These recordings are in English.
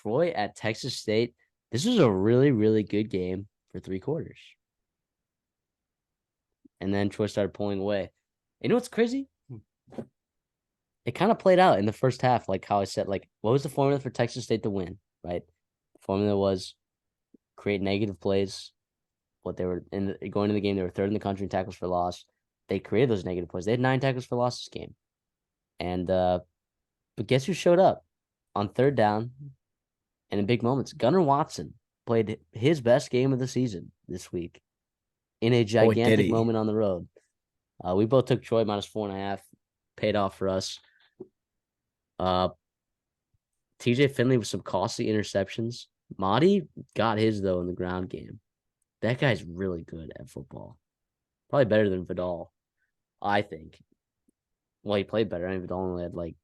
Troy at Texas State. This was a really, really good game for 3 quarters. And then Troy started pulling away. You know what's crazy? It kind of played out in the first half, like how I said, like, what was the formula for Texas State to win, right? The formula was create negative plays. What they were going into the game, they were third in the country in tackles for loss. They created those negative plays. They had 9 tackles for loss this game. And but guess who showed up on third down and in big moments? Gunnar Watson played his best game of the season this week in a gigantic moment on the road. We both took Troy -4.5. Paid off for us. TJ Finley with some costly interceptions. Mahdi got his, though, in the ground game. That guy's really good at football. Probably better than Vidal, I think. Well, he played better. I mean, Vidal only had like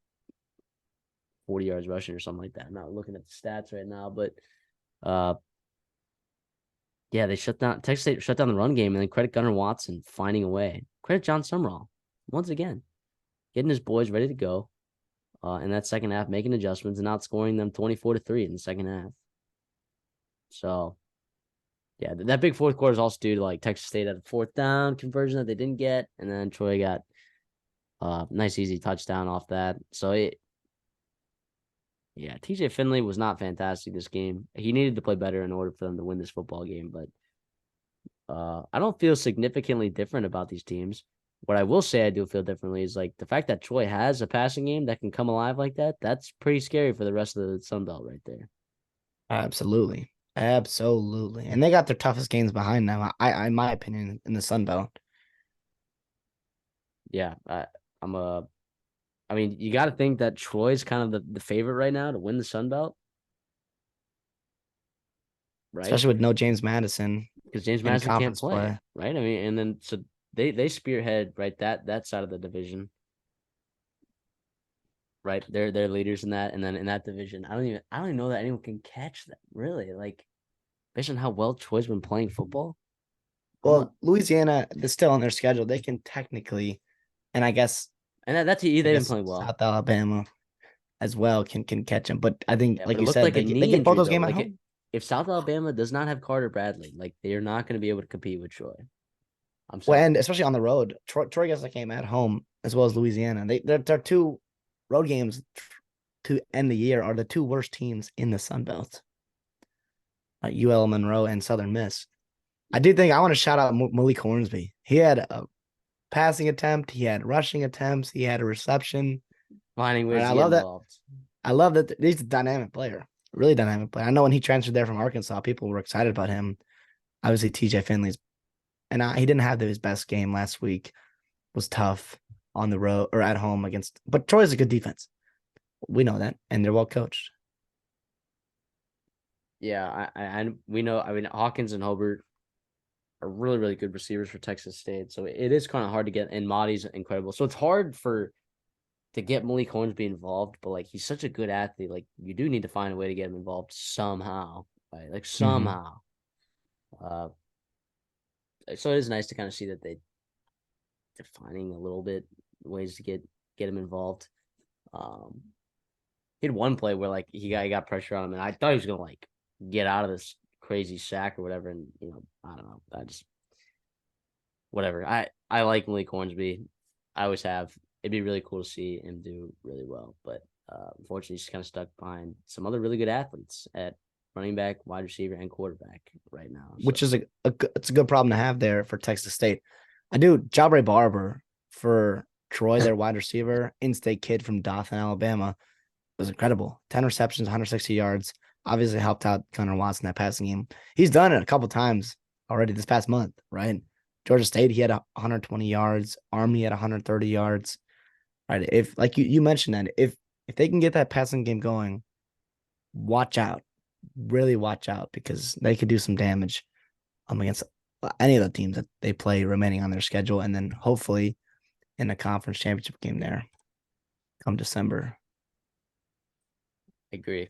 40 yards rushing or something like that. I'm not looking at the stats right now, but yeah, they Texas State shut down the run game, and then credit Gunnar Watson finding a way. Credit John Sumrall once again, getting his boys ready to go in that second half, making adjustments and outscoring them 24-3 in the second half. So, yeah, that big fourth quarter is also due to like Texas State had a fourth down conversion that they didn't get, and then Troy got nice easy touchdown off that. So yeah, TJ Finley was not fantastic this game. He needed to play better in order for them to win this football game, but I don't feel significantly different about these teams. What I will say I do feel differently is like the fact that Troy has a passing game that can come alive like that. That's pretty scary for the rest of the Sun Belt right there. Absolutely. Absolutely. And they got their toughest games behind them, in my opinion, in the Sun Belt. Yeah, I mean, you got to think that Troy's kind of the favorite right now to win the Sun Belt, right? Especially with no James Madison. Because James Madison can't play, right? I mean, and then so they spearhead right that side of the division, right? They're leaders in that, and then in that division, I don't even know that anyone can catch them really. Like based on how well Troy's been playing football. Well, Louisiana is still on their schedule. They can technically, and I guess, and that's they've been playing well. South Alabama as well can catch them, but I think, like you said, like they get both those games at home. If South Alabama does not have Carter Bradley, like they are not going to be able to compete with Troy. I'm sorry. Well, and especially on the road, Troy gets a game at home as well as Louisiana. Their 2 road games to end the year are the 2 worst teams in the Sun Belt. UL Monroe and Southern Miss. I do think I want to shout out Malik Hornsby. He had a passing attempt, he had rushing attempts, he had a reception. Finding ways I love involved. I love that he's a dynamic player, really dynamic player. I know when he transferred there from Arkansas, people were excited about him. Obviously, TJ Finley's, and he didn't have his best game last week. It was tough on the road or at home against, but Troy's a good defense. We know that, and they're well coached. Yeah, we know. I mean, Hawkins and Hobart are really, really good receivers for Texas State. So it is kind of hard to get, and Mahdi's incredible. So it's hard to get Malik Hornsby involved, but like he's such a good athlete. Like you do need to find a way to get him involved somehow, right? Like somehow. So it is nice to kind of see that they're finding a little bit ways to get him involved. He had one play where like he got pressure on him, and I thought he was gonna like get out of this crazy sack or whatever, and I don't know. I just whatever. I like Malik Hornsby. I always have. It'd be really cool to see him do really well, but unfortunately, he's kind of stuck behind some other really good athletes at running back, wide receiver, and quarterback right now. So. Which is it's a good problem to have there for Texas State. I do. Jabray Barber for Troy, their wide receiver, in-state kid from Dothan, Alabama, was incredible. 10 receptions, 160 yards. Obviously helped out Gunnar Watson that passing game. He's done it a couple times already this past month, right? Georgia State, he had 120 yards. Army had 130 yards. Right. If like you mentioned that if they can get that passing game going, watch out. Really watch out because they could do some damage against any of the teams that they play remaining on their schedule, and then hopefully in the conference championship game there come December. I agree.